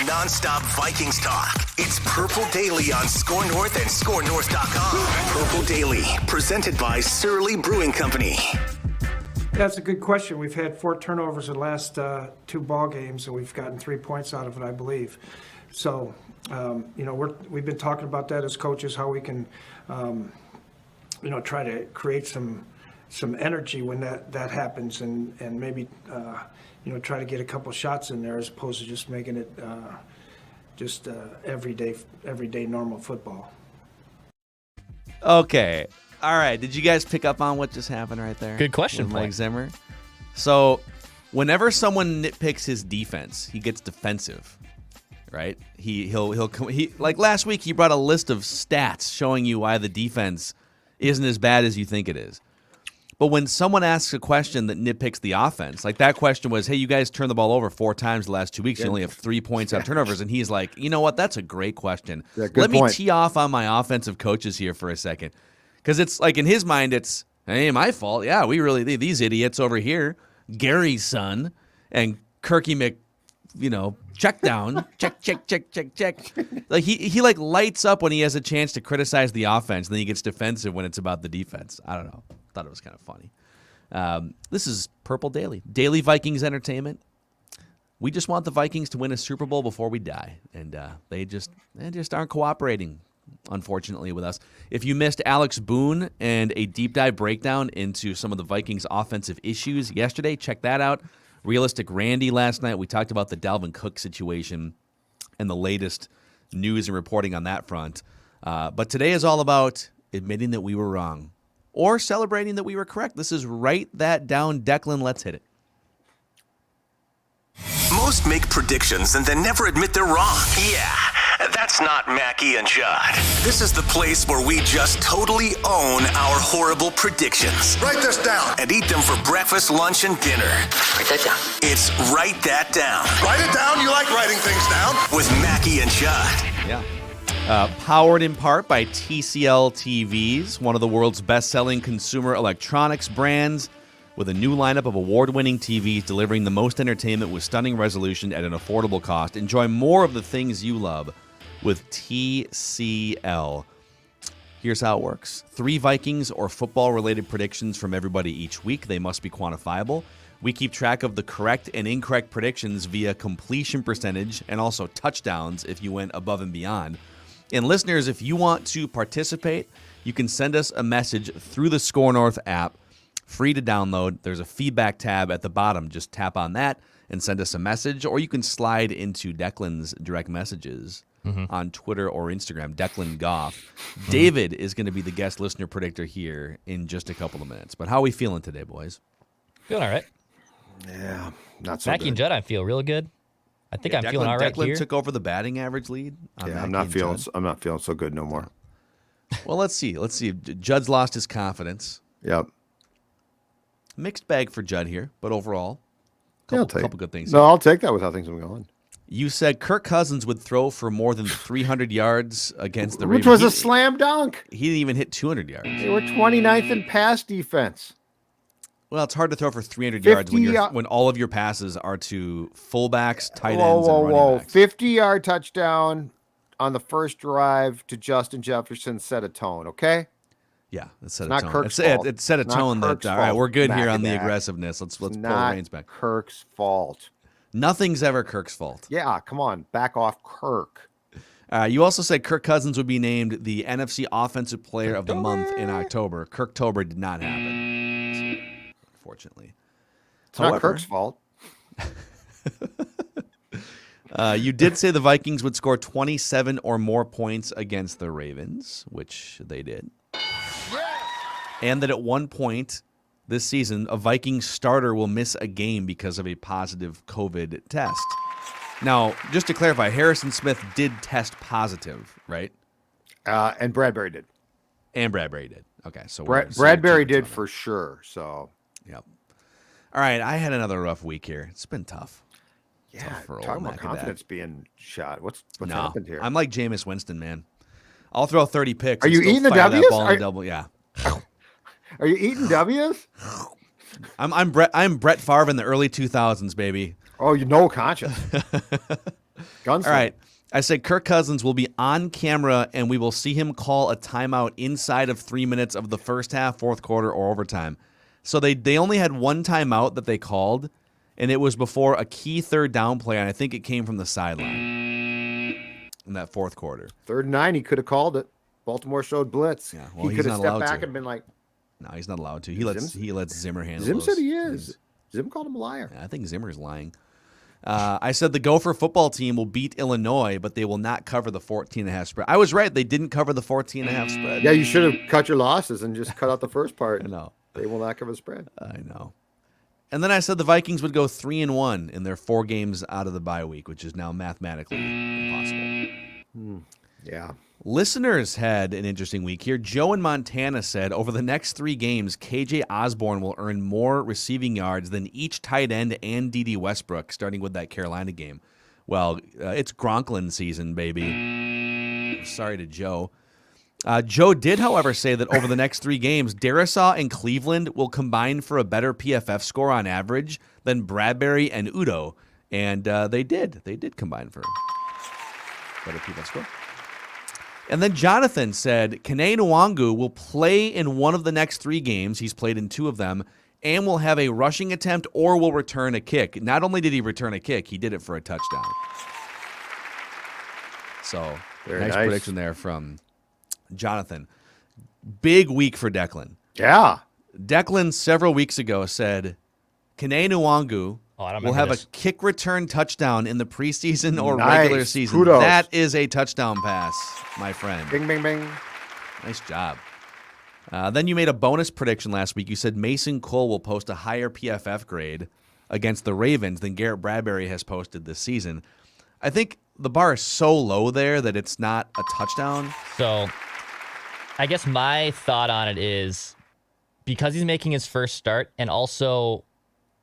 non-stop Vikings talk. It's Purple Daily on Score North and ScoreNorth.com. Purple Daily, presented by Surly Brewing Company. That's a good question. We've had 4 turnovers in the last 2 ball games, and we've gotten 3 points out of it, I believe. So, we've been talking about that as coaches, how we can, try to create some energy when that happens, and maybe try to get a couple shots in there as opposed to just making it everyday normal football. Okay. All right. Did you guys pick up on what just happened right there? Good question, Mike Zimmer. So, whenever someone nitpicks his defense, he gets defensive, right? He'll like last week he brought a list of stats showing you why the defense isn't as bad as you think it is. But when someone asks a question that nitpicks the offense, like that question was, hey, you guys turned the ball over 4 times the last 2 weeks. You only have 3 points on turnovers. And he's like, you know what? That's a great question. Yeah, Let me tee off on my offensive coaches here for a second. Because it's like in his mind, it's, hey, my fault. Yeah, these idiots over here, Gary's son and Kirky check down, check. Like he like lights up when he has a chance to criticize the offense, and then he gets defensive when it's about the defense. I don't know. Thought it was kind of funny. This is Purple Daily Vikings entertainment. We just want the Vikings to win a Super Bowl before we die, and they just aren't cooperating, unfortunately, with us. If you missed Alex Boone and a deep dive breakdown into some of the Vikings' offensive issues yesterday, check that out. Realistic Randy last night, we talked about the Dalvin Cook situation and the latest news and reporting on that front. But today is all about admitting that we were wrong or celebrating that we were correct. This is Write That Down. Declan, let's hit it. Most make predictions and then never admit they're wrong. Yeah, that's not Mackie and Judd. This is the place where we just totally own our horrible predictions. Write this down. And eat them for breakfast, lunch, and dinner. Write that down. It's Write That Down. Write it down. You like writing things down. With Mackie and Judd. Yeah. Powered in part by TCL TVs, one of the world's best-selling consumer electronics brands, with a new lineup of award-winning TVs delivering the most entertainment with stunning resolution at an affordable cost. Enjoy more of the things you love with TCL. Here's how it works. 3 Vikings or football-related predictions from everybody each week. They must be quantifiable. We keep track of the correct and incorrect predictions via completion percentage and also touchdowns if you went above and beyond. And listeners, if you want to participate, you can send us a message through the Score North app. Free to download. There's a feedback tab at the bottom. Just tap on that and send us a message, or you can slide into Declan's direct messages on Twitter or Instagram, Declan Goff. David is going to be the guest listener predictor here in just a couple of minutes. But how are we feeling today, boys? Feeling all right. Yeah, not so Mackie good. and Judd, I feel real good. I think I'm feeling all right Declan here. took over the batting average lead. Yeah, I'm not feeling so good no more. Well, let's see. Judd's lost his confidence. Yep. Mixed bag for Judd here, but overall, couple good things. No, I'll take that with how things have been going. You said Kirk Cousins would throw for more than 300 yards against the Ravens. Which was a slam dunk. He didn't even hit 200 yards. They were 29th in pass defense. Well, it's hard to throw for 300 yards when all of your passes are to fullbacks, tight ends, and running backs. 50-yard touchdown on the first drive to Justin Jefferson set a tone, okay? Yeah, it set a not tone. Kirk's fault. It set a Not tone that, Kirk's all right, fault. we're good here Back on the it back. aggressiveness. Let's pull the Not reins back. Kirk's fault. Nothing's ever Kirk's fault. Yeah, come on. Back off Kirk. You also said Kirk Cousins would be named the NFC Offensive Player of the Month in October. Kirktober did not happen, unfortunately. It's not Kirk's fault. You did say the Vikings would score 27 or more points against the Ravens, which they did. And that at one point this season, a Vikings starter will miss a game because of a positive COVID test. Now, just to clarify, Harrison Smith did test positive, right? And Bradbury did. And Bradbury did. Okay, so Bradbury did for sure. So, yep. All right, I had another rough week here. It's been tough. Yeah, for talking about confidence being shot. What's happened here? I'm like Jameis Winston, man. I'll throw 30 picks. Are you eating the W's? Yeah. Are you eating W's? I'm Brett Favre in the early 2000s, baby. Oh, you know conscious. Gunslinger. All right. I said Kirk Cousins will be on camera, and we will see him call a timeout inside of 3 minutes of the first half, fourth quarter, or overtime. So they only had one timeout that they called, and it was before a key third down play, and I think it came from the sideline in that fourth quarter. 3rd and 9, he could have called it. Baltimore showed blitz. Yeah, well, he he's could have not stepped allowed back to. and been like, No, he's not allowed to. He lets Zimmer handle Zim those said he things. is. Zim called him a liar. I think Zimmer's lying. I said the Gopher football team will beat Illinois, but they will not cover the 14.5 spread. I was right. They didn't cover the 14.5 spread. Yeah, you should have cut your losses and just cut out the first part. I know. They will not cover the spread. I know. And then I said the Vikings would go 3-1 in their 4 games out of the bye week, which is now mathematically impossible. Yeah. Listeners had an interesting week here. Joe in Montana said, over the next 3 games, KJ Osborne will earn more receiving yards than each tight end and D.D. Westbrook, starting with that Carolina game. Well, it's Gronklin season, baby. Sorry to Joe. Joe did, however, say that over the next 3 games, Darisaw and Cleveland will combine for a better PFF score on average than Bradbury and Udo. And they did. They did combine for a better PFF score. And then Jonathan said, Kene Nwangu will play in one of the next 3 games. He's played in 2 of them, and will have a rushing attempt or will return a kick. Not only did he return a kick, he did it for a touchdown. So, nice prediction there from Jonathan. Big week for Declan. Yeah. Declan several weeks ago said, Kene Nwangu will have a kick return touchdown in the preseason or regular season. Kudos. That is a touchdown pass, my friend. Bing, bing, bing. Nice job. Then you made a bonus prediction last week. You said Mason Cole will post a higher PFF grade against the Ravens than Garrett Bradbury has posted this season. I think the bar is so low there that it's not a touchdown. So I guess my thought on it is because he's making his first start, and also,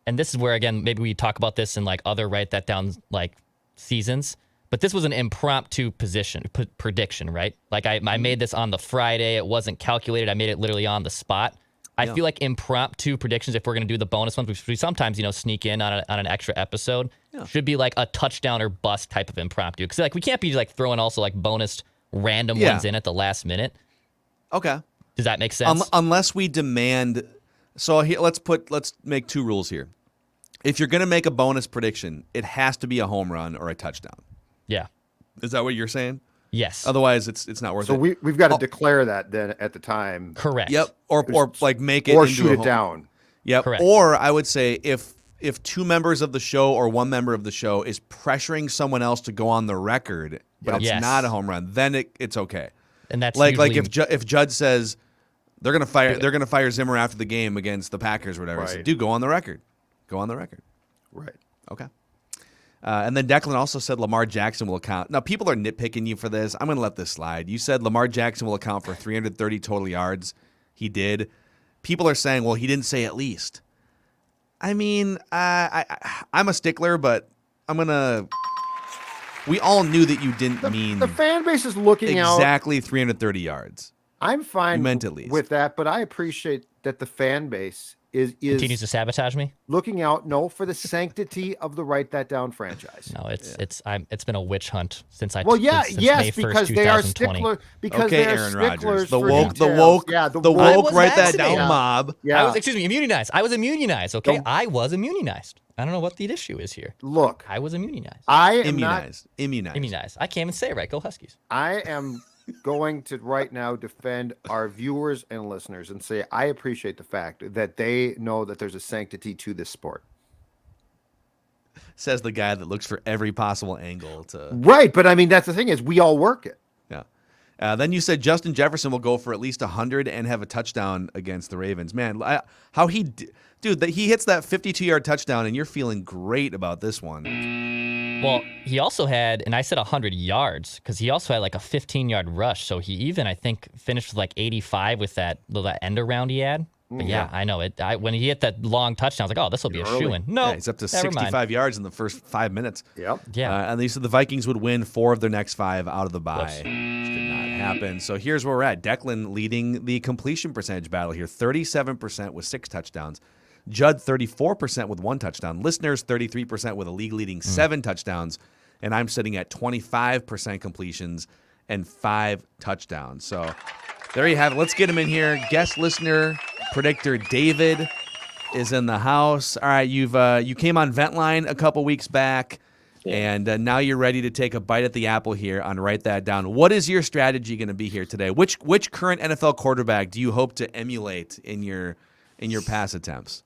and this is where, again, maybe we talk about this in like other write that down like seasons, but this was an impromptu prediction, right? Like I made this on the Friday. It wasn't calculated. I made it literally on the spot. I feel like impromptu predictions, if we're going to do the bonus ones, which we sometimes, sneak in on an extra episode, should be like a touchdown or bust type of impromptu. Because like we can't be like throwing also like bonus random ones in at the last minute. Okay. Does that make sense? Unless we demand. So let's make 2 rules here. If you're going to make a bonus prediction, it has to be a home run or a touchdown. Yeah. Is that what you're saying? Yes. Otherwise, it's not worth it. So we've got to declare that then at the time. Correct. Yep. Or like make it Or into shoot a it home. down. Yep. Correct. Or I would say if 2 members of the show or 1 member of the show is pressuring someone else to go on the record, but it's not a home run, then it's okay. And that's like usually, if Judd says they're gonna fire Zimmer after the game against the Packers or whatever, I said, dude, go on the record. Go on the record. Right. Okay. And then Declan also said Lamar Jackson will account. Now, people are nitpicking you for this. I'm going to let this slide. You said Lamar Jackson will account for 330 total yards. He did. People are saying, well, he didn't say at least. I mean, I'm a stickler, but I'm going to – we all knew that you didn't mean The fan base is looking out. exactly 330 yards. I'm fine You meant at least. with that, but I appreciate that the fan base is continues to sabotage me. looking out, for the sanctity of the Write That Down franchise. No, it's been a witch hunt since I. Well, since yes, May 1st, because they are 2020. stickler. Because Okay, they are Aaron Rodgers. sticklers The for woke, details. the woke, was write that down vaccinated. mob. Yeah. Excuse me, immunized. I was immunized. Okay, I was immunized. I don't know what the issue is here. Look, I was immunized. I am not. Immunized. I can't even say it right. Go Huskies. I am going to right now defend our viewers and listeners and say I appreciate the fact that they know that there's a sanctity to this sport. Says the guy that looks for every possible angle to. Right, but I mean that's the thing is we all work it. Yeah. Then you said Justin Jefferson will go for at least 100 and have a touchdown against the Ravens. Man, how he dude, he hits that 52-yard touchdown, and you're feeling great about this one. Well, he also had, and I said 100 yards because he also had like a 15-yard rush. So he even, I think, finished with like 85 with that end around he had. But yeah, I know it. When he hit that long touchdown, I was like, "Oh, this will be a shoo-in." No, Yeah, he's up to never 65 mind. yards in the first 5 minutes. Yep. Yeah. And they said the Vikings would win 4 of their next 5 out of the bye. Whoops. Which did not happen. So here's where we're at. Declan leading the completion percentage battle here. 37% with 6 touchdowns. Judd 34% with 1 touchdown. Listeners 33% with a league-leading 7 touchdowns. and I'm sitting at 25% completions and 5 touchdowns. So there you have it. Let's get him in here. Guest listener predictor David is in the house. All right, you came on Ventline a couple weeks back, and now you're ready to take a bite at the apple here on Write That Down. What is your strategy going to be here today? Which current NFL quarterback do you hope to emulate in your pass attempts?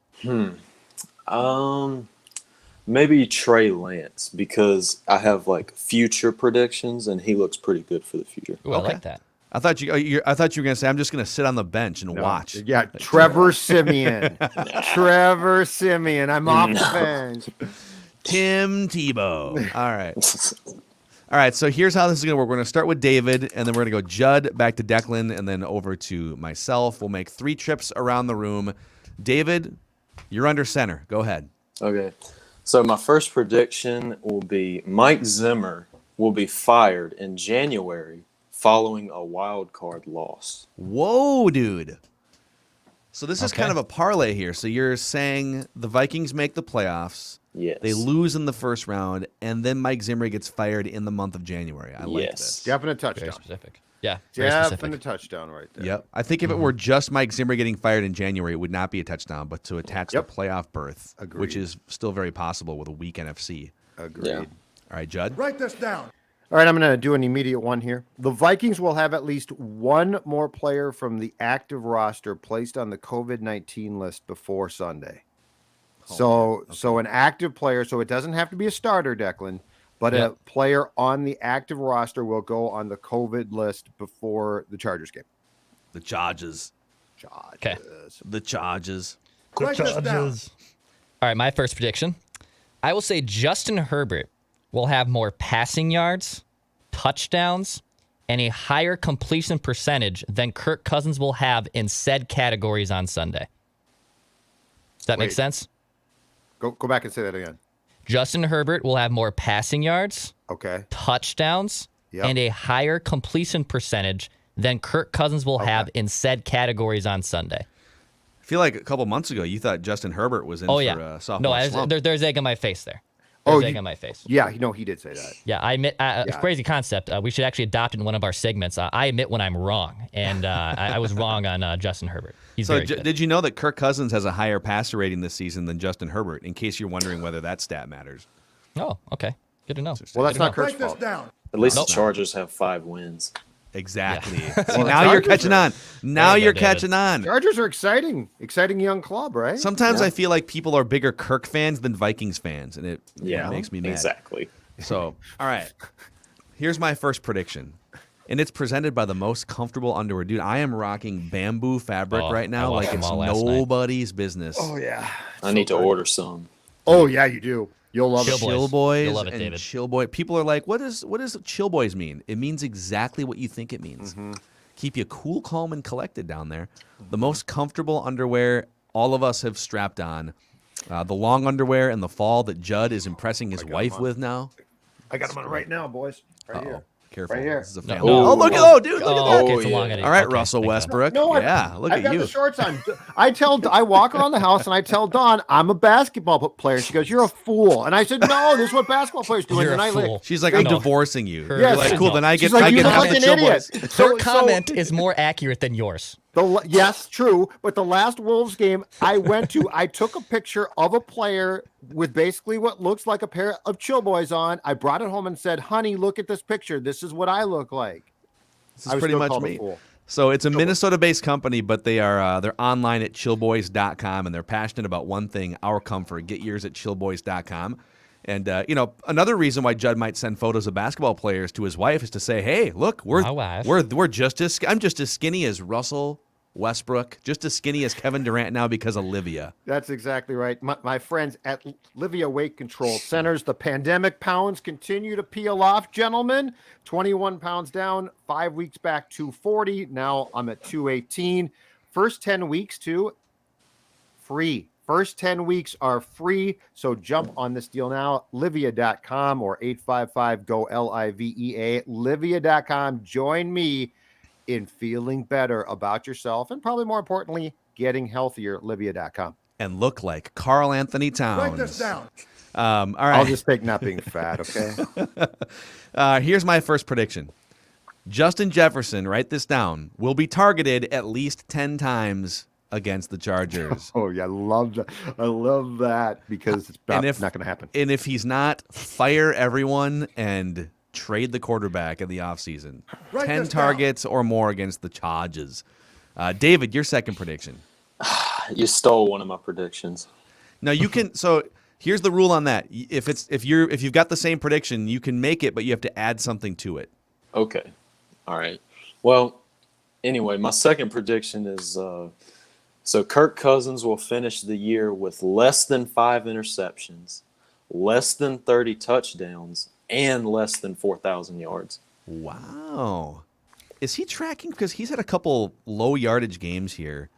Maybe Trey Lance, because I have like future predictions, and he looks pretty good for the future. Ooh, I like that. I thought you were going to say, I'm just going to sit on the bench and watch. Yeah, Trevor Siemian. Trevor Siemian. I'm off the bench. Tim Tebow. All right. All right, so here's how this is going to work. We're going to start with David, and then we're going to go Judd, back to Declan, and then over to myself. We'll make 3 trips around the room. David, you're under center. Go ahead. Okay. So my first prediction will be Mike Zimmer will be fired in January following a wild card loss. Whoa, dude. So this is kind of a parlay here. So you're saying the Vikings make the playoffs. Yes. They lose in the first round, and then Mike Zimmer gets fired in the month of January. I like this. Definite Very touchdown. specific. Yeah, very specific. Definite touchdown right there. Yep. I think if it were just Mike Zimmer getting fired in January, it would not be a touchdown, but to attach the playoff berth, which is still very possible with a weak NFC. Agreed. Yeah. All right, Judd. Write this down. All right, I'm going to do an immediate one here. The Vikings will have at least one more player from the active roster placed on the COVID-19 list before Sunday. So an active player, so it doesn't have to be a starter, Declan, but a player on the active roster will go on the COVID list before the Chargers game. The Chargers. Okay. The Chargers. Write this down. All right, my first prediction. I will say Justin Herbert will have more passing yards, touchdowns, and a higher completion percentage than Kirk Cousins will have in said categories on Sunday. Does that make sense? Go back and say that again. Justin Herbert will have more passing yards, Okay. touchdowns, and a higher completion percentage than Kirk Cousins will have in said categories on Sunday. I feel like a couple months ago you thought Justin Herbert was in for a sophomore slump. There's egg on my face there. There's egg on my face. Yeah, he did say that. Yeah, I admit, crazy concept. We should actually adopt it in one of our segments. I admit when I'm wrong, and I was wrong on Justin Herbert. He's So very good. did you know that Kirk Cousins has a higher passer rating this season than Justin Herbert, in case you're wondering whether that stat matters? Oh, okay. Good to know. Well, that's not Kirk's Write this fault. down. At least the Chargers have 5 wins. Exactly. See, now you're catching on. Now There you you're go, David. catching on. Chargers are exciting young club, right? Sometimes I feel like people are bigger Kirk fans than Vikings fans, and it makes me mad. Exactly. So, all right. Here's my first prediction. And it's presented by the most comfortable underwear. Dude, I am rocking bamboo fabric right I now watched like them it's all last night. nobody's business. Oh yeah. I need to order some. Oh yeah, you do. You'll love Chill it. boys. Chill boys You'll love it, and David. chill boy. People are like, what does chill boys mean? It means exactly what you think it means. Keep you cool, calm, and collected down there. The most comfortable underwear all of us have strapped on. The long underwear in the fall that Judd is impressing his wife with now. I got them on right now, boys. Right here. Careful. Right here. This is a No. family. Oh, Oh, look at oh, look at oh, that. okay, it's a long edit. All right, Okay, Russell thank God. Westbrook. No, yeah, look I've at got you. the shorts on. I walk around the house and I tell Dawn I'm a basketball player. She goes, "You're a fool," and I said, "No, this is what basketball players do." You're and a I fool. She's like, I'm No. divorcing you. Her- You're Yes. like, cool. Then I She's get like, I "You get look half like the an chill idiot." boys. Her comment is more accurate than yours. Yes, true. But the last Wolves game I went to, I took a picture of a player with basically what looks like a pair of chill boys on. I brought it home and said, "Honey, look at this picture. This is what I look like." This I is was pretty still much called a me. fool. So it's a Minnesota-based company, but they are they're online at chillboys.com, and they're passionate about one thing: our comfort. Get yours at chillboys.com. And another reason why Judd might send photos of basketball players to his wife is to say, "Hey, look, My wife. we're just as I'm just as skinny as Russell Westbrook, just as skinny as Kevin Durant now because of Livia." That's exactly right. My friends at Livia Weight Control Centers, the pandemic pounds continue to peel off, gentlemen. 21 pounds down, 5 weeks back, 240. Now I'm at 218. First 10 weeks, too, free. First 10 weeks are free. So jump on this deal now. Livia.com or 855-GO-LIVEA. Livia.com. Join me in feeling better about yourself and probably more importantly, getting healthier. Livia.com. And look like Karl Anthony Write this Towns. down. All right. I'll just take not being fat, okay? Here's my first prediction. Justin Jefferson, write this down, will be targeted at least 10 times against the Chargers. Oh, yeah, I love that. I love that because it's not going to happen. And if he's not, fire everyone and trade the quarterback in the offseason. 10 targets or more against the Chargers. David, your second prediction. You stole one of my predictions. No, you can. So here's the rule on that. If you've got the same prediction, you can make it, but you have to add something to it. Okay. All right. Well, anyway, my second prediction is so Kirk Cousins will finish the year with less than 5 interceptions, less than 30 touchdowns, and less than 4,000 yards. Wow. Is he tracking? Because he's had a couple low yardage games here.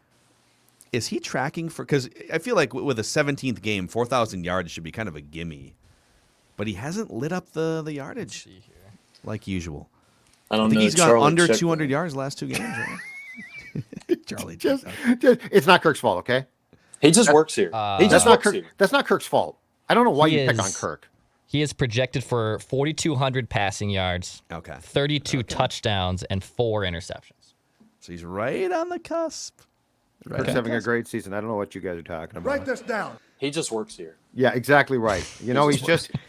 Is he tracking for? Because I feel like with a 17th game, 4,000 yards should be kind of a gimme. But he hasn't lit up the yardage like usual. I don't I think know. he's gone Charlie under checked 200 it. yards last 2 games. Right? Charlie, Just, it's not Kirk's fault, okay? He just works here. He That's just not works Kirk. here. That's not Kirk's fault. I don't know why He you pick on is- Kirk. He is projected for 4,200 passing yards, Okay. 32 touchdowns, and 4 interceptions. So he's right on the cusp. Kirk's having a great season. I don't know what you guys are talking about. Write this down. He just works here. Yeah, exactly right. You know,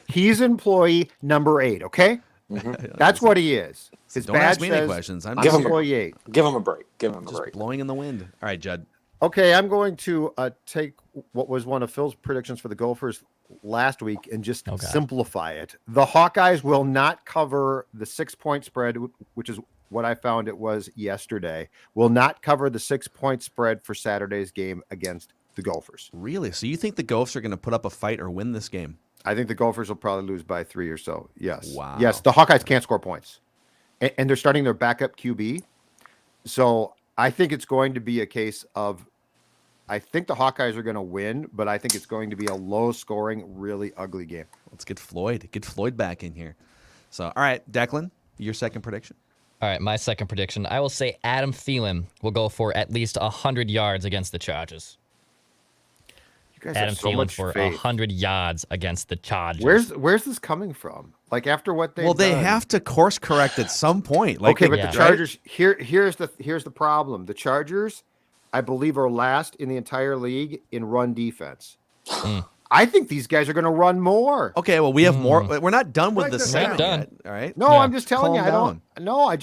he's employee number 8, okay? That's what he is. His Don't badge ask me any says questions. I'm Give just, him employee 8. Give him a break. Give him a break. blowing in the wind. All right, Judd. Okay, I'm going to take what was one of Phil's predictions for the Gophers last week and just simplify it. The Hawkeyes will not cover the 6-point spread, which is what I found it was yesterday. Will not cover the 6-point spread for Saturday's game against the Gophers. Really? So you think the Gophers are going to put up a fight or win this game? I think the Gophers will probably lose by 3 or so. Yes. Wow. Yes, the Hawkeyes can't score points. And they're starting their backup QB. So I think it's going to be a case of I think the Hawkeyes are going to win, but I think it's going to be a low-scoring, really ugly game. Let's get Floyd. Get Floyd back in here. So, all right, Declan, your second prediction. All right, my second prediction. I will say Adam Thielen will go for at least 100 yards against the Chargers. You guys Adam have so Thielen much for faith. 100 yards against the Chargers. Where's this coming from? Like after what they They have to course correct at some point. Like okay, but Yeah. the Chargers here's the problem. The Chargers, I believe, are last in the entire league in run defense. I think these guys are going to run more. Okay, well, we have more. We're not done with the this segment down. yet. All right. No, Yeah. I'm just telling you. Calm I don't. No, I'm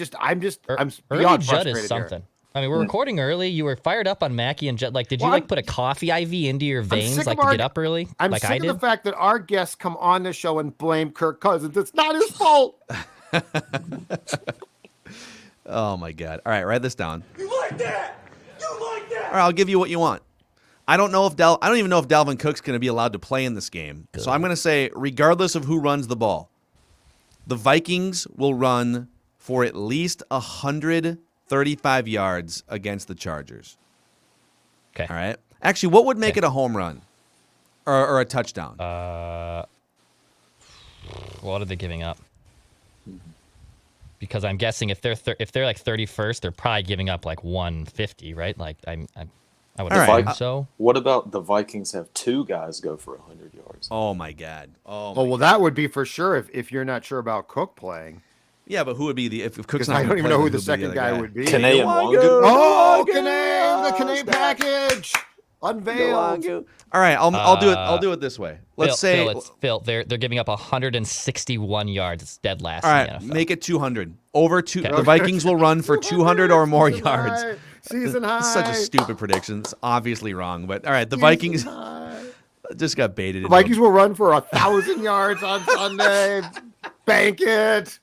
Early beyond Judd frustrated is here. something. I mean, we're recording early. You were fired up on Mackie and Judd. Like, did you Well, like I'm- put a coffee IV into your veins, sick like of to get up early, I'm like sick I of did? the fact that our guests come on the show and blame Kirk Cousins. It's not his fault. Oh my God. All right, write this down. You like that? You like that? All right, I'll give you what you want. I don't even know if Dalvin Cook's going to be allowed to play in this game. So I'm going to say, regardless of who runs the ball, the Vikings will run for at least 135 yards against the Chargers. Okay. All right. Actually, what would make it a home run or a touchdown? What are they giving up? Because I'm guessing if they're like 31st, they're probably giving up like 150, right? Like I would All right. assume so. What about the Vikings have 2 guys go for 100 yards? Oh my God. Oh. Oh, well, that would be for sure if you're not sure about Cook playing. Yeah, but who would be if Cook's Because not I gonna don't even play, know who then the who'd be second other guy would be. Kane and Wangu? Oh, the Canadian package unveiled. All right, I'll do it this way. Let's say Phil, they're giving up 161 yards. It's dead last. all in right, the NFL. make it 200. Over two. Okay. The Vikings will run for 200 or more Season yards. high. Season high. It's such a stupid prediction. It's obviously wrong, but all right, the Vikings just got baited. The Vikings will run for 1,000 yards on Sunday. Bank it.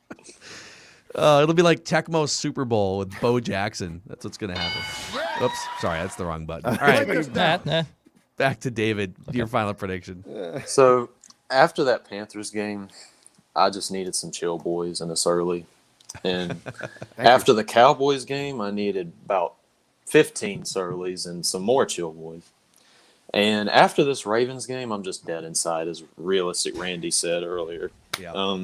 It'll be like Tecmo's Super Bowl with Bo Jackson. That's what's gonna happen. Oops, sorry, that's the wrong button. All right, back to David. Your final prediction. So after that Panthers game, I just needed some chill boys in this early. And after the Cowboys game, I needed about 15 Surleys and some more chill boys. And after this Ravens game, I'm just dead inside, as Realistic Randy said earlier. Yeah.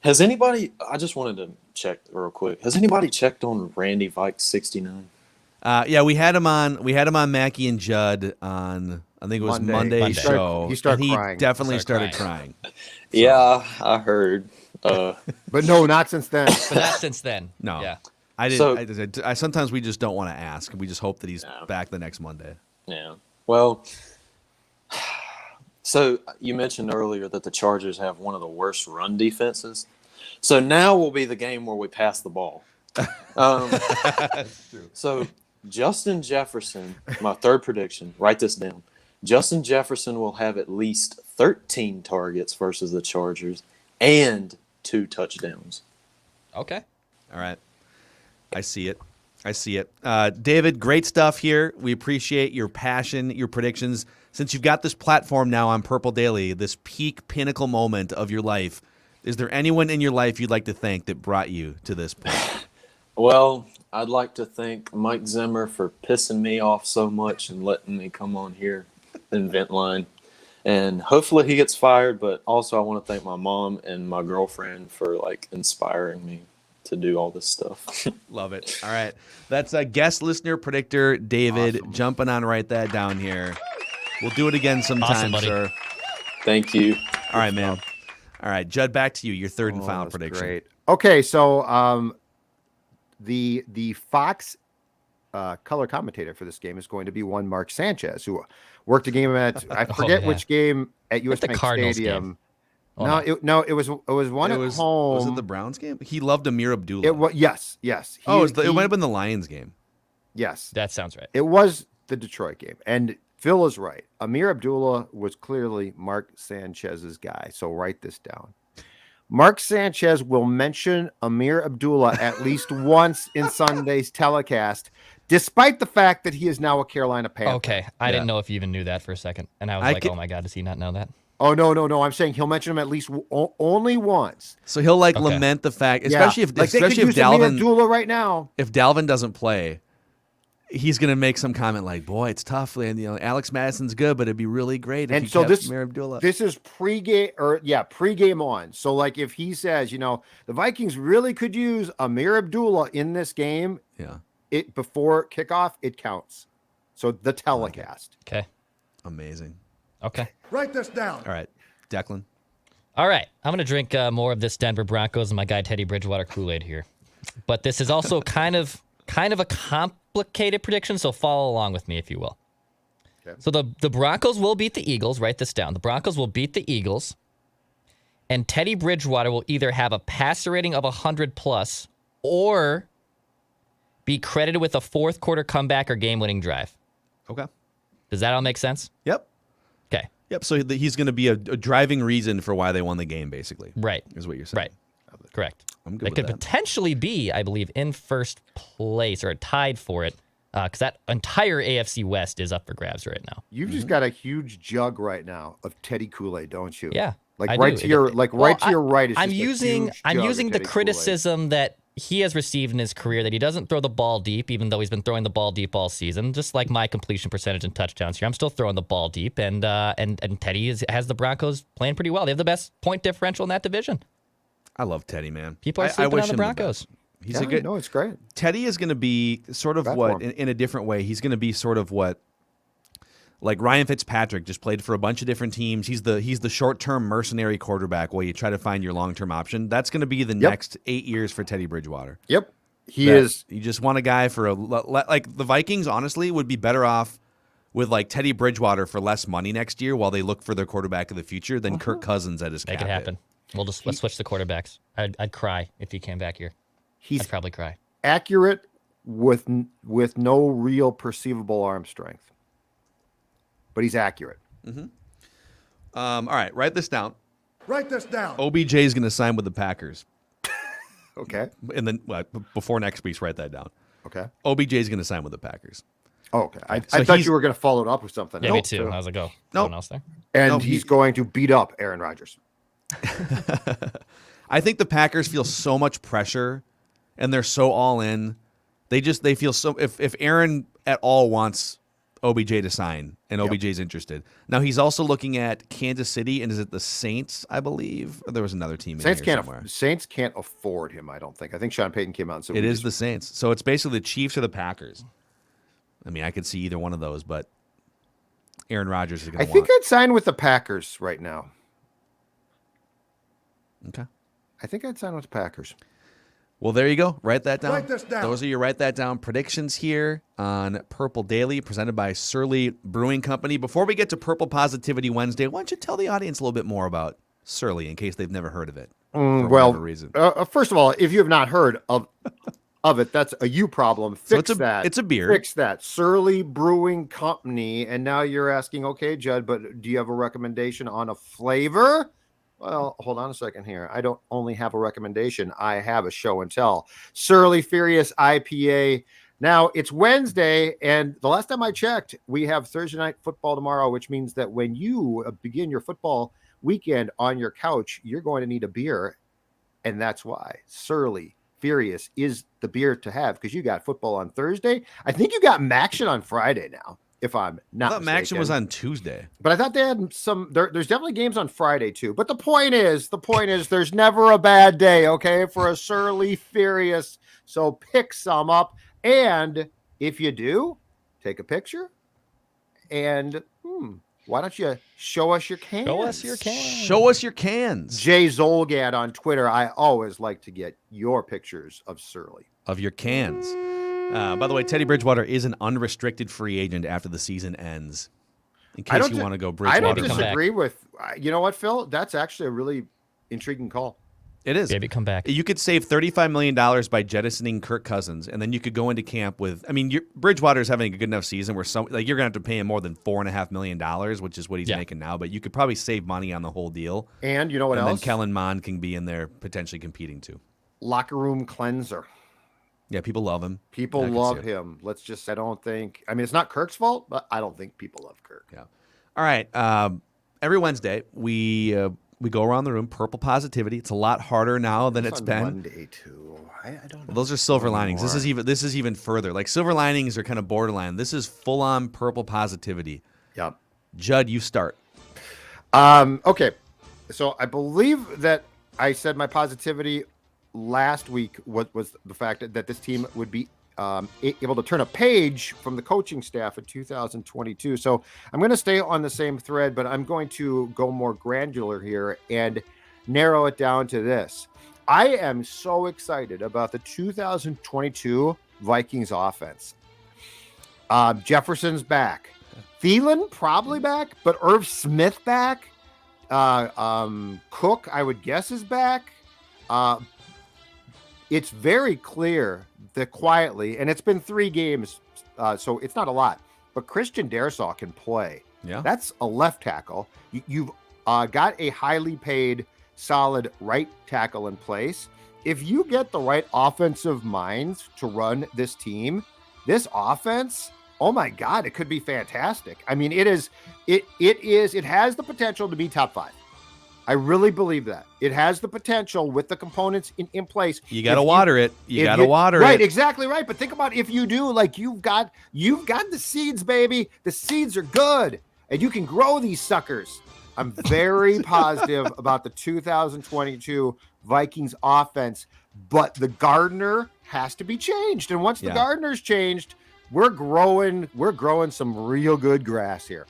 Has anybody, I just wanted to check real quick, has anybody checked on Randy Vike 69? Yeah, we had him on. We had him on Mackie and Judd on. I think it was Monday's show. He started and he crying. definitely started crying. Yeah, I heard. But no, not since then. But not since then. No, Yeah. I didn't. I sometimes we just don't want to ask. We just hope that he's back the next Monday. Yeah. Well, so you mentioned earlier that the Chargers have one of the worst run defenses. So now will be the game where we pass the ball. That's true. So Justin Jefferson, my third prediction, write this down. Justin Jefferson will have at least 13 targets versus the Chargers and 2 touchdowns. Okay. All right. I see it. David, great stuff here. We appreciate your passion, your predictions. Since you've got this platform now on Purple Daily, this peak pinnacle moment of your life, is there anyone in your life you'd like to thank that brought you to this point? Well, I'd like to thank Mike Zimmer for pissing me off so much and letting me come on here and vent line. And hopefully he gets fired, but also I want to thank my mom and my girlfriend for inspiring me to do all this stuff. Love it. All right. That's a guest listener predictor, David, jumping on. Write that down here. We'll do it again sometime, Awesome, sir. Thank you. All right, man. All right, Judd, back to you. Your third and final prediction. Great. Okay, so the Fox color commentator for this game is going to be one Mark Sanchez, who worked a game at I forget which game at US the Bank Cardinals Stadium. game. It was one at home. Was it the Browns game? He loved Amir Abdullah. It was yes. It might have been the Lions game. Yes, That sounds right. it was the Detroit game, and Phil is right. Amir Abdullah was clearly Mark Sanchez's guy. So write this down. Mark Sanchez will mention Amir Abdullah at least once in Sunday's telecast, despite the fact that he is now a Carolina Panther. Okay. I didn't know if you even knew that for a second. And I was oh my God, does he not know that? Oh, no. I'm saying he'll mention him at least only once. So he'll lament the fact, especially if they could use Amir Abdullah right now. If Dalvin doesn't play, he's going to make some comment like, "Boy, it's tough, and Alex Madison's good, but it'd be really great if you kept Amir Abdullah." This is pregame on. So if he says, the Vikings really could use Amir Abdullah in this game, it before kickoff, it counts. So the telecast. Okay. Amazing. Okay. Write this down. All right, Declan. All right. I'm going to drink more of this Denver Broncos and my guy Teddy Bridgewater Kool-Aid here. But this is also kind of a complicated prediction, so follow along with me, if you will. Okay. So the Broncos will beat the Eagles. Write this down. The Broncos will beat the Eagles, and Teddy Bridgewater will either have a passer rating of 100+ or be credited with a fourth quarter comeback or game-winning drive. Okay. Does that all make sense? Yep. Okay. Yep. So he's going to be a driving reason for why they won the game, basically. Right. Is what you're saying. Right. Correct. I'm good they with could that. potentially be, I believe, in first place or tied for it, because that entire AFC West is up for grabs right now. You've just got a huge jug right now of Teddy Kool-Aid, don't you? Yeah, I right do. To your right to your right is I'm using the criticism Kool-Aid. that he has received in his career that he doesn't throw the ball deep, even though he's been throwing the ball deep all season. Just like my completion percentage and touchdowns here, I'm still throwing the ball deep, and Teddy has the Broncos playing pretty well. They have the best point differential in that division. I love Teddy, man. People are sleeping on the Broncos. He's a good. No, it's great. Teddy is going to be sort of what, in a different way, he's going to be sort of what, like Ryan Fitzpatrick just played for a bunch of different teams. He's the short-term mercenary quarterback while you try to find your long-term option. That's going to be the next 8 years for Teddy Bridgewater. Yep, he is. You just want a guy for like the Vikings. Honestly, would be better off with Teddy Bridgewater for less money next year while they look for their quarterback of the future than Kirk Cousins at his cap. Make it happen. Let's switch the quarterbacks. I'd cry if he came back here. I'd probably cry. Accurate with no real perceivable arm strength, but he's accurate. Mm-hmm. All right, write this down. Write this down. OBJ is going to sign with the Packers. Okay. And then before next week's, write that down. Okay. OBJ is going to sign with the Packers. Oh, okay. I thought you were going to follow it up with something. Yeah, me too. I was like, no one else there. And he's going to beat up Aaron Rodgers. I think the Packers feel so much pressure, and they're so all in. They feel so. If Aaron at all wants OBJ to sign, and OBJ's interested, now he's also looking at Kansas City, and is it the Saints? I believe, or there was another team. Saints can't afford him. I don't think. I think Sean Payton came out and said it is the Saints. So it's basically the Chiefs or the Packers. I mean, I could see either one of those, but Aaron Rodgers is going I to think I'd sign with the Packers right now. Okay. I think I'd sign with the Packers. Well, there you go. Write that down. Write this down. Those are your write that down predictions here on Purple Daily, presented by Surly Brewing Company. Before we get to Purple Positivity Wednesday, why don't you tell the audience a little bit more about Surly in case they've never heard of it? For whatever reason. First of all, if you have not heard of it, that's a you problem. Fix that. It's a beer. Fix that. Surly Brewing Company. And now you're asking, okay, Judd, but do you have a recommendation on a flavor? Well, hold on a second here. I don't only have a recommendation. I have a show and tell. Surly Furious IPA. Now, it's Wednesday, and the last time I checked, we have Thursday night football tomorrow, which means that when you begin your football weekend on your couch, you're going to need a beer, and that's why Surly Furious is the beer to have, because you got football on Thursday. I think you got Maction on Friday now, if I'm not I thought mistaken. Maction was on Tuesday. But I thought they had some. There's definitely games on Friday too. But the point is, there's never a bad day, okay, for a Surly Furious. So pick some up, and if you do, take a picture, and why don't you show us your cans? Show us your cans. Show us your cans. Jay Zolgad on Twitter. I always like to get your pictures of Surly. Of your cans. By the way, Teddy Bridgewater is an unrestricted free agent after the season ends. In case you want to go Bridgewater. I don't come back. disagree with. You know what, Phil? That's actually a really intriguing call. It is. Maybe come back. You could save $35 million by jettisoning Kirk Cousins, and then you could go into camp with. I mean, Bridgewater is having a good enough season where you're going to have to pay him more than $4.5 million, which is what he's making now. But you could probably save money on the whole deal. And you know what else? And then Kellen Mond can be in there potentially competing too. Locker room cleanser. Yeah, people love him. People love him. Let's just. I mean, it's not Kirk's fault, but I don't think people love Kirk. Yeah. All right. Every Wednesday we go around the room. Purple Positivity. It's a lot harder now than it's been. Monday too. I don't know. Those are silver linings. This is even further. Like silver linings are kind of borderline. This is full on Purple Positivity. Yep. Judd, you start. Okay. So I believe that I said my positivity last week was the fact that this team would be able to turn a page from the coaching staff in 2022. So I'm going to stay on the same thread, but I'm going to go more granular here and narrow it down to this. I am so excited about the 2022 Vikings offense. Jefferson's back. Thielen probably back, but Irv Smith back. Cook, I would guess, is back. It's very clear that quietly, and it's been 3 games, so it's not a lot, but Christian Darrisaw can play. Yeah. That's a left tackle. You've got a highly paid, solid right tackle in place. If you get the right offensive minds to run this team, this offense, oh my God, it could be fantastic. I mean, it has the potential to be top 5. I really believe that it has the potential with the components in place. You got to water it. You got to water it. Right, exactly right. But think about if you do, like you've got the seeds, baby. The seeds are good, and you can grow these suckers. I'm very positive about the 2022 Vikings offense, but the gardener has to be changed. And once the gardener's changed, we're growing some real good grass here.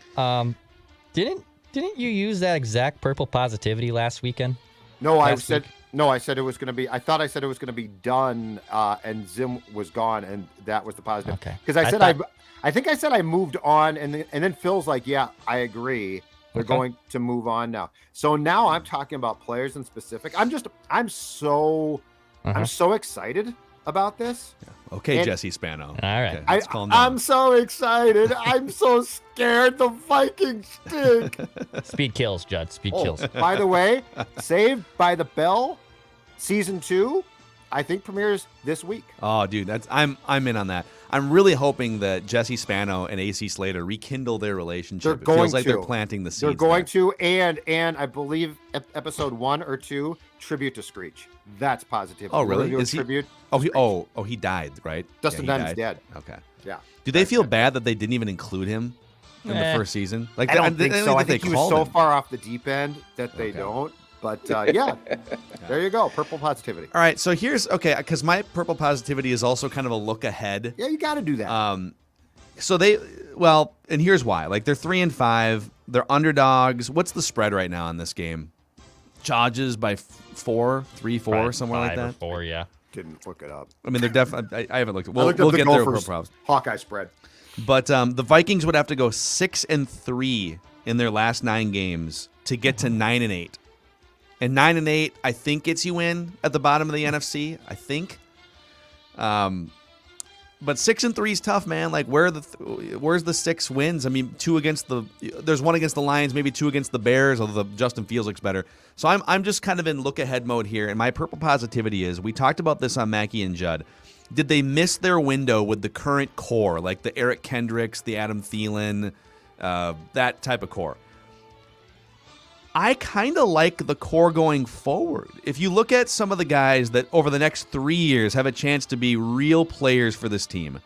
Didn't you use that exact Purple Positivity last weekend? No, I said it was going to be. I thought I said it was going to be done, and Zim was gone, and that was the positive. Okay. Because I think I said I moved on, and then Phil's like, yeah, I agree. They're going to move on now. So now I'm talking about players in specific. I'm so excited about this. Yeah. Okay, Jesse Spano. All right. Okay, I'm so excited. I'm so scared. The Vikings stink. Speed kills, Judd. Speed kills. By the way, Saved by the Bell season 2, I think premieres this week. Oh, dude, I'm in on that. I'm really hoping that Jesse Spano and AC Slater rekindle their relationship. It feels like they're planting the seeds. They're going to, and I believe episode 1 or 2, tribute to Screech. That's positive. Oh, really? Is he? Tribute? He died, right? Dustin Diamond's dead. Okay. Yeah. Do they feel bad that they didn't even include him in the first season? Like, I don't think so. I think he was so far off the deep end that they don't. But yeah, there you go. Purple positivity. All right. So here's, because my Purple Positivity is also kind of a look ahead. Yeah, you got to do that. So and here's why. Like, they're 3-5. They're underdogs. What's the spread right now in this game? Charges by 4, 3-4, somewhere like that. 4, yeah. Didn't look it up. I mean, they're definitely. I haven't looked. I looked up We'll the get there. Gophers Problems. Hawkeye spread. But the Vikings would have to go 6-3 in their last 9 games to get to 9-8. And 9-8, I think, gets you in at the bottom of the NFC. I think. But 6-3 is tough, man. Like, where's the 6 wins? I mean, 2 against there's 1 against the Lions, maybe 2 against the Bears, although Justin Fields looks better. So I'm just kind of in look ahead mode here. And my purple positivity is, we talked about this on Mackey and Judd. Did they miss their window with the current core, like the Eric Kendricks, the Adam Thielen, that type of core? I kind of like the core going forward. If you look at some of the guys that over the next 3 years have a chance to be real players for this team,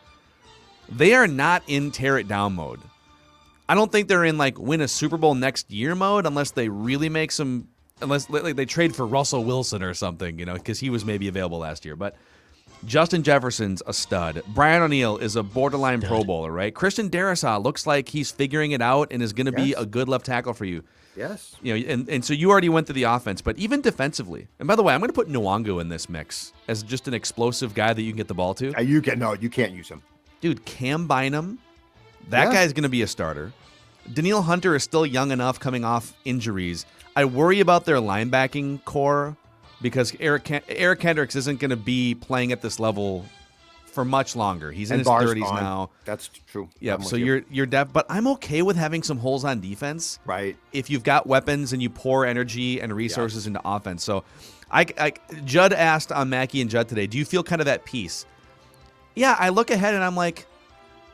they are not in tear it down mode. I don't think they're in like win a Super Bowl next year mode unless they really make some, unless like they trade for Russell Wilson or something, because he was maybe available last year. But Justin Jefferson's a stud. Brian O'Neill is a borderline Pro Bowler, right? Christian Darrisaw looks like he's figuring it out and is going to be a good left tackle for you. Yes. And so you already went to the offense, but even defensively. And by the way, I'm going to put Nwangu in this mix as just an explosive guy that you can get the ball to. You can't use him. Dude, Cam Bynum, that guy's going to be a starter. Danielle Hunter is still young enough coming off injuries. I worry about their linebacking core because Eric Kendricks isn't going to be playing at this level for much longer. He's in his 30s now. That's true. Yeah, so you're def, but I'm okay with having some holes on defense. Right. If you've got weapons and you pour energy and resources into offense. So Judd asked on Mackey and Judd today, do you feel kind of at peace? Yeah, I look ahead and I'm like,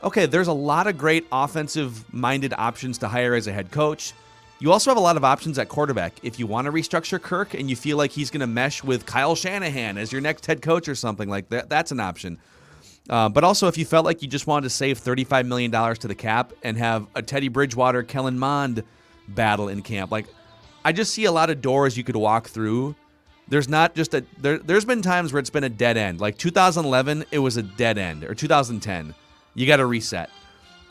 okay, there's a lot of great offensive-minded options to hire as a head coach. You also have a lot of options at quarterback. If you want to restructure Kirk and you feel like he's going to mesh with Kyle Shanahan as your next head coach or something like that, that's an option. But also, if you felt like you just wanted to save $35 million to the cap and have a Teddy Bridgewater, Kellen Mond battle in camp, like, I just see a lot of doors you could walk through. There's not just there's been times where it's been a dead end. Like 2011, it was a dead end. Or 2010, you got to reset.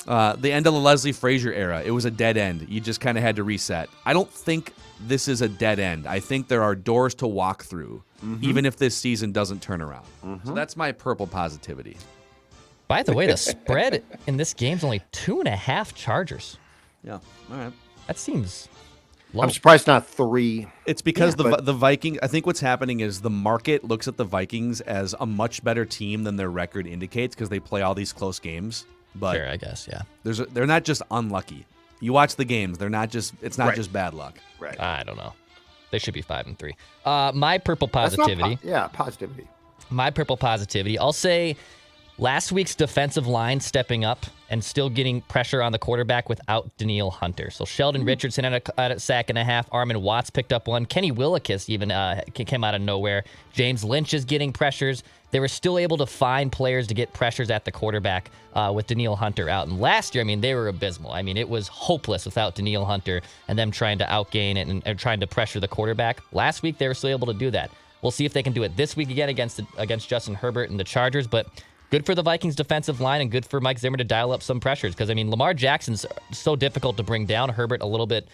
The end of the Leslie Frazier era, it was a dead end. You just kind of had to reset. I don't think this is a dead end. I think there are doors to walk through, even if this season doesn't turn around. So that's my purple positivity. By the way, the spread in this game is only 2.5 Chargers. Yeah, all right. That seems low. I'm surprised not 3. It's because the Vikings, I think what's happening is the market looks at the Vikings as a much better team than their record indicates because they play all these close games. But sure, I guess, yeah. They're not just unlucky. You watch the games; it's not just bad luck. Right. I don't know. They should be 5-3. My purple positivity. Positivity. My purple positivity. I'll say last week's defensive line stepping up and still getting pressure on the quarterback without Danielle Hunter. So Sheldon Richardson at a sack and a half. Armin Watts picked up one. Kenny Willekes even came out of nowhere. James Lynch is getting pressures. They were still able to find players to get pressures at the quarterback with Danielle Hunter out. And last year, I mean, they were abysmal. I mean, it was hopeless without Danielle Hunter and them trying to outgain it and trying to pressure the quarterback. Last week, they were still able to do that. We'll see if they can do it this week again against Justin Herbert and the Chargers. But good for the Vikings defensive line and good for Mike Zimmer to dial up some pressures because, I mean, Lamar Jackson's so difficult to bring down. Herbert a little bit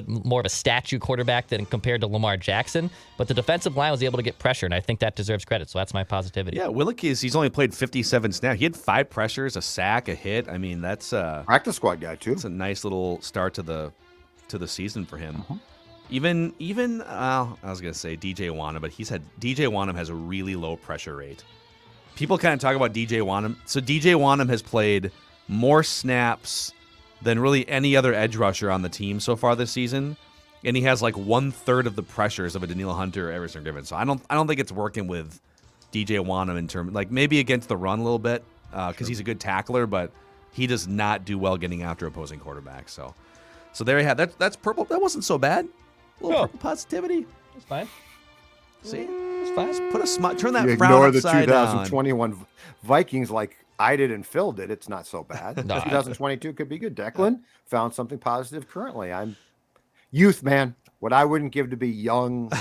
more of a statue quarterback than compared to Lamar Jackson. But the defensive line was able to get pressure, and I think that deserves credit. So that's my positivity. Yeah, Willekes, he's only played 57 snaps. He had 5 pressures, a sack, a hit. I mean, that's practice squad guy too. It's a nice little start to the season for him. Even I was gonna say DJ Wanham, but DJ Wanham has a really low pressure rate. People kind of talk about DJ Wanham. So DJ Wanham has played more snaps than really any other edge rusher on the team so far this season, and he has like 1/3 of the pressures of a Danielle Hunter or Everson Griffin. So I don't think it's working with DJ Wanham in terms, like, maybe against the run a little bit because he's a good tackler, but he does not do well getting after opposing quarterbacks. So there you have that's purple. That wasn't so bad. A little purple positivity. That's fine. See, It's fine. just put a smile. Turn that You frown ignore the upside down. 2021 Vikings like I did and Phil did. It's not so bad. No, 2022 could be good. Declan found something positive currently. I'm youth, man. What I wouldn't give to be young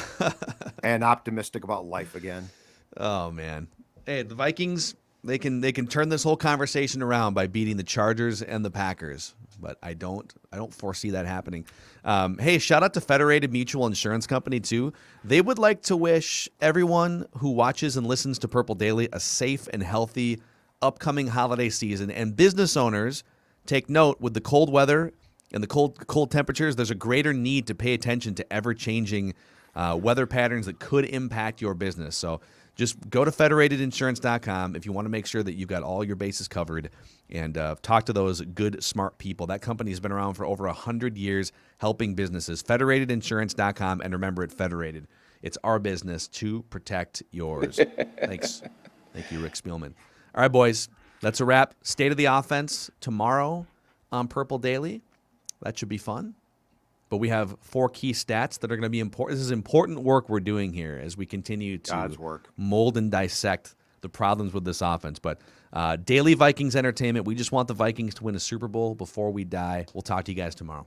and optimistic about life again. Oh man, hey, the Vikings. they can turn this whole conversation around by beating the Chargers and the Packers, but I don't foresee that happening. Hey, shout out to Federated Mutual Insurance Company too. They would like to wish everyone who watches and listens to Purple Daily a safe and healthy upcoming holiday season. And business owners, take note, with the cold weather and the cold temperatures, there's a greater need to pay attention to ever-changing weather patterns that could impact your business. So just go to federatedinsurance.com if you want to make sure that you've got all your bases covered, and talk to those good, smart people. That company has been around for over 100 years helping businesses. Federatedinsurance.com, and remember, at Federated, it's our business to protect yours. Thanks. Thank you, Rick Spielman. All right, boys, that's a wrap. State of the offense tomorrow on Purple Daily. That should be fun. But we have 4 key stats that are going to be important. This is important work we're doing here as we continue to mold and dissect the problems with this offense. But daily Vikings entertainment, we just want the Vikings to win a Super Bowl before we die. We'll talk to you guys tomorrow.